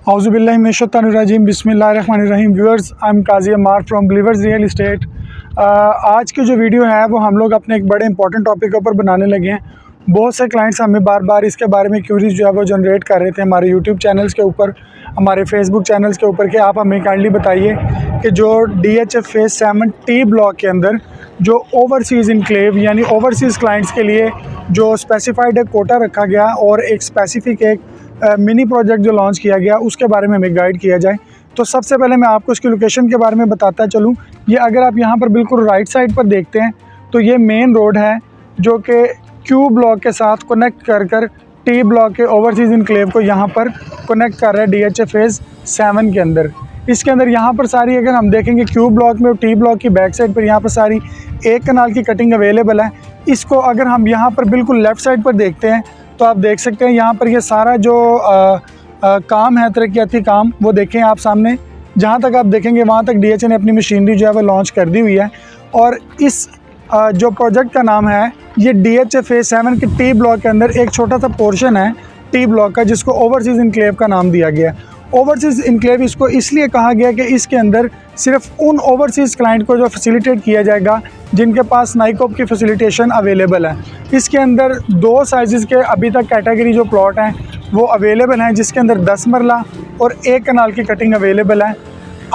औज़ुबिल्लाहि मिनश्शैतानिर्रजीम बिस्मिल्लाहिर्रहमानिर्रहीम। Viewers, I am Kazi Ammar from Believers Real Estate. आज की जो वीडियो है वो हम लोग अपने एक बड़े इंपॉर्टेंट टॉपिक के ऊपर बनाने लगे हैं। बहुत से क्लाइंट्स हमें बार बार इसके बारे में क्यूरीज जो है वो जनरेट कर रहे थे हमारे यूट्यूब चैनल्स के ऊपर, हमारे फेसबुक चैनल्स के ऊपर, कि आप हमें काइंडली बताइए कि जो DHF फेज़ 7 टी ब्लॉक के अंदर जो ओवरसीज़ इनक्लेव यानी ओवरसीज़ क्लाइंट्स के लिए जो स्पेसिफाइड एक कोटा रखा गया और एक स्पेसिफिक एक मिनी प्रोजेक्ट जो लॉन्च किया गया उसके बारे में हमें गाइड किया जाए। तो सबसे पहले मैं आपको इसकी लोकेशन के बारे में बताता चलूँ। ये अगर आप यहाँ पर बिल्कुल राइट साइड पर देखते हैं तो ये मेन रोड है जो कि क्यू ब्लॉक के साथ कनेक्ट कर टी ब्लॉक के ओवरसीज़ इनक्लेव को यहाँ पर कनेक्ट कर रहा है DHF फेज़ 7 के अंदर। इसके अंदर यहाँ पर सारी अगर हम देखेंगे क्यू ब्लॉक में और टी ब्लॉक की बैक साइड पर यहाँ पर सारी एक कनाल की कटिंग अवेलेबल है। इसको अगर हम यहाँ पर बिल्कुल लेफ़्ट साइड पर देखते हैं तो आप देख सकते हैं यहाँ पर ये सारा जो काम है तरक्याती काम, वो देखें आप सामने, जहाँ तक आप देखेंगे वहाँ तक DHF ने अपनी मशीनरी जो है वो लॉन्च कर दी हुई है। और इस जो प्रोजेक्ट का नाम है ये DHF फेज़ 7 के टी ब्लॉक के अंदर एक छोटा सा पोर्शन है टी ब्लॉक का जिसको ओवरसीज़ इनक्लेव का नाम दिया गया है। ओवरसीज़ इनक्लेव इसको इसलिए कहा गया कि इसके अंदर सिर्फ उन ओवरसीज़ क्लाइंट को जो फैसिलिटेट किया जाएगा जिनके पास नाइकोप की फैसिलिटेशन अवेलेबल है। इसके अंदर 2 साइज़ के अभी तक कैटेगरी जो प्लॉट हैं वो अवेलेबल हैं, जिसके अंदर 10 मरला और 1 कनाल की कटिंग अवेलेबल है।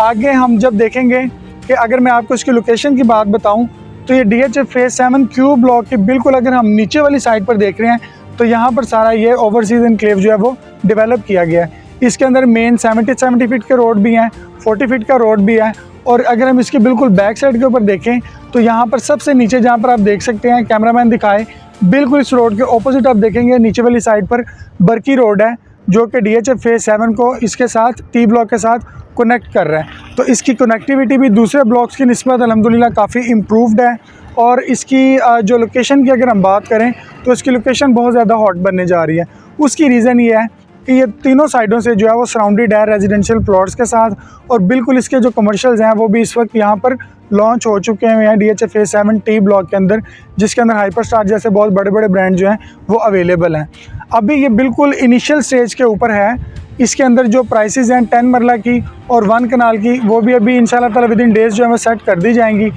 आगे हम जब देखेंगे कि अगर मैं आपको इसकी लोकेशन की बात बताऊं तो ये DHF फेज़ 7 क्यू ब्लॉक के बिल्कुल अगर हम नीचे वाली साइड पर देख रहे हैं तो यहाँ पर सारा ये ओवरसीज़ इनक्लेव जो है वो डेवलप किया गया है। इसके अंदर मेन 70 फीट के रोड भी हैं, 40 फीट का रोड भी है। और अगर हम इसके बिल्कुल बैक साइड के ऊपर देखें तो यहाँ पर सबसे नीचे जहाँ पर आप देख सकते हैं, कैमरामैन दिखाए, बिल्कुल इस रोड के ऑपोजिट आप देखेंगे नीचे वाली साइड पर बरकी रोड है जो कि DHF फेज़ 7 को इसके साथ टी ब्लॉक के साथ कनेक्ट कर रहा है। तो इसकी कनेक्टिविटी भी दूसरे ब्लॉक्स की निस्बत अल्हम्दुलिल्लाह काफ़ी इम्प्रूव्ड है। और इसकी जो लोकेशन की अगर हम बात करें तो इसकी लोकेशन बहुत ज़्यादा हॉट बनने जा रही है। उसकी रीज़न ये है कि ये तीनों साइडों से जो है वो सराउंडेड है रेजिडेंशियल प्लॉट्स के साथ, और बिल्कुल इसके जो कमर्शियल्स हैं वो भी इस वक्त यहाँ पर लॉन्च हो चुके हैं DHF फेज़ 7 टी ब्लॉक के अंदर, जिसके अंदर हाइपर स्टार जैसे बहुत बड़े बड़े ब्रांड जो हैं वो अवेलेबल हैं। अभी ये बिल्कुल इनिशियल स्टेज के ऊपर है। इसके अंदर जो प्राइसेस हैं 10 मरला की और 1 कनाल की वो भी अभी इंशाल्लाह ताला विद इन डेज़ जो है वो सेट कर दी जाएंगी।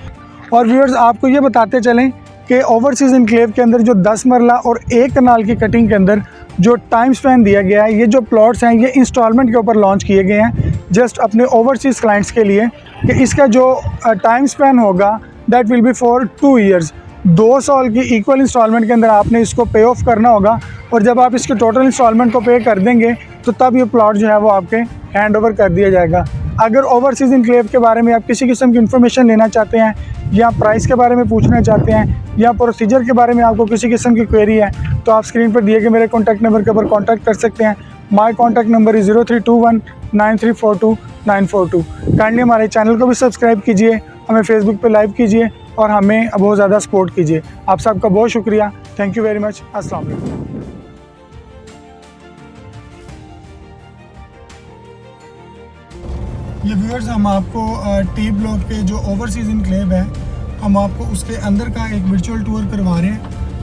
और व्यूअर्स, आपको ये बताते चलें कि ओवरसीज़ इनक्लेव के अंदर जो 10 मरला और 1 कनाल की कटिंग के अंदर जो टाइम स्पैन दिया गया है, ये जो प्लॉट्स हैं ये इंस्टॉलमेंट के ऊपर लॉन्च किए गए हैं जस्ट अपने ओवरसीज़ क्लाइंट्स के लिए, कि इसका जो टाइम स्पैन होगा that will be for 2 years. 2 साल की इक्वल इंस्टॉलमेंट के अंदर आपने इसको पे ऑफ करना होगा, और जब आप इसके टोटल इंस्टॉलमेंट को पे कर देंगे तो तब ये प्लॉट जो है वो आपके हैंड ओवर कर दिया जाएगा। अगर ओवरसीज़ इनक्लेव के बारे में आप किसी किस्म की इन्फॉर्मेशन लेना चाहते हैं, या प्राइस के बारे में पूछना चाहते हैं, या प्रोसीजर के बारे में आपको किसी किस्म की क्वेरी है, तो आप स्क्रीन पर दिए गए मेरे कॉन्टैक्ट नंबर के ऊपर कॉन्टैक्ट कर सकते हैं। माई कॉन्टैक्ट नंबर इज़ 03219342 काइंडली हमारे चैनल को भी सब्सक्राइब कीजिए, हमें फेसबुक पे लाइव कीजिए और हमें बहुत ज़्यादा सपोर्ट कीजिए। आप सबका बहुत शुक्रिया। Thank you very much. अस्सलाम वालेकुम। ये व्यूअर्स, हम आपको टी ब्लॉक के जो ओवरसीज़ इनक्लेव है हम आपको उसके अंदर का एक वर्चुअल टूर करवा रहे हैं।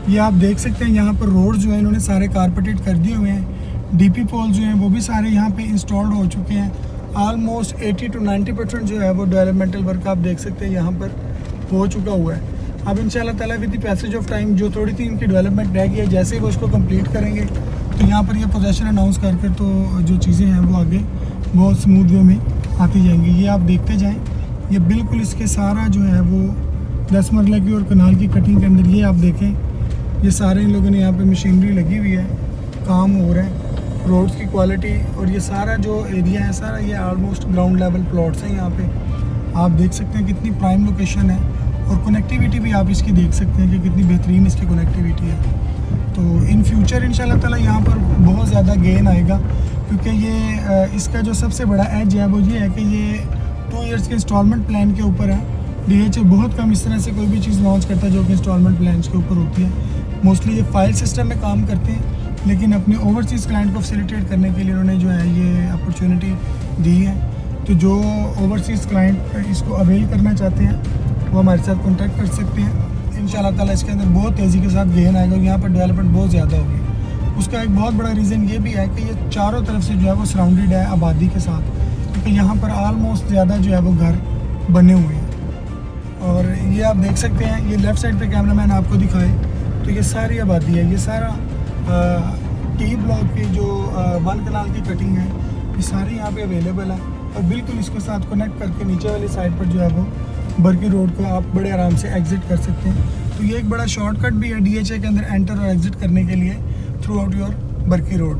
ये आप देख सकते हैं यहाँ पर रोड जो है इन्होंने सारे कारपेटेड कर दिए हुए हैं। DP पोल जो हैं वो भी सारे यहाँ पे इंस्टॉल्ड हो चुके हैं। ऑलमोस्ट 80 to 90% जो है वो डेवलपमेंटल वर्क आप देख सकते हैं यहाँ पर हो चुका हुआ है। अब इंशाल्लाह ताला with the passage of time जो थोड़ी सी इनकी डेवलपमेंट रह गई है, जैसे ही वो उसको कंप्लीट करेंगे तो यहाँ पर ये पोजेशन अनाउंस करके तो जो चीज़ें हैं वो आगे बहुत स्मूथ वे में आती जाएंगी। ये आप देखते जाएँ, ये बिल्कुल इसके सारा जो है वो 10 मरला की और कनाल की कटिंग के अंदर ये आप देखें, ये सारे इन लोगों ने यहाँ पे मशीनरी लगी हुई है, काम हो रहा है, रोड्स की क्वालिटी, और ये सारा जो एरिया है सारा ये ऑलमोस्ट ग्राउंड लेवल प्लॉट्स हैं। यहाँ पे आप देख सकते हैं कितनी प्राइम लोकेशन है, और कनेक्टिविटी भी आप इसकी देख सकते हैं कि कितनी बेहतरीन इसकी कनेक्टिविटी है। तो इन फ्यूचर इंशाल्लाह ताला यहाँ पर बहुत ज़्यादा गेन आएगा, क्योंकि ये इसका जो सबसे बड़ा एज है वो ये है कि ये 2 ईयर्स के इंस्टॉलमेंट प्लान के ऊपर है। DHF बहुत कम इस तरह से कोई भी चीज़ लॉन्च करता है जो कि इंस्टॉलमेंट प्लान के ऊपर होती है। मोस्टली ये फाइल सिस्टम में काम करते हैं, लेकिन अपने ओवरसीज़ क्लाइंट को फैसिलिटेट करने के लिए उन्होंने जो है ये अपॉर्चुनिटी दी है। तो जो ओवरसीज़ क्लाइंट इसको अवेल करना चाहते हैं वो हमारे साथ कॉन्टैक्ट कर सकते हैं। इंशाल्लाह ताला इसके अंदर बहुत तेज़ी के साथ गेन आएगा, यहाँ पर डेवलपमेंट बहुत ज़्यादा होगी। उसका एक बहुत बड़ा रीज़न ये भी है कि ये चारों तरफ से जो है वो सराउंडेड है आबादी के साथ, क्योंकि यहाँ पर आलमोस्ट ज़्यादा जो है वो घर बने हुए हैं। और ये आप देख सकते हैं, ये लेफ़्ट साइड पे कैमरामैन आपको दिखाए तो ये सारी आबादी है, ये सारा टी ब्लॉक की जो 1 कनाल की कटिंग है ये सारी यहाँ पे अवेलेबल है। और बिल्कुल इसके साथ कनेक्ट करके नीचे वाली साइड पर जो है वो बरकी रोड को आप बड़े आराम से एग्ज़िट कर सकते हैं। तो ये एक बड़ा शॉर्टकट भी है DHA के अंदर एंटर और एग्ज़िट करने के लिए through out your Bargi road.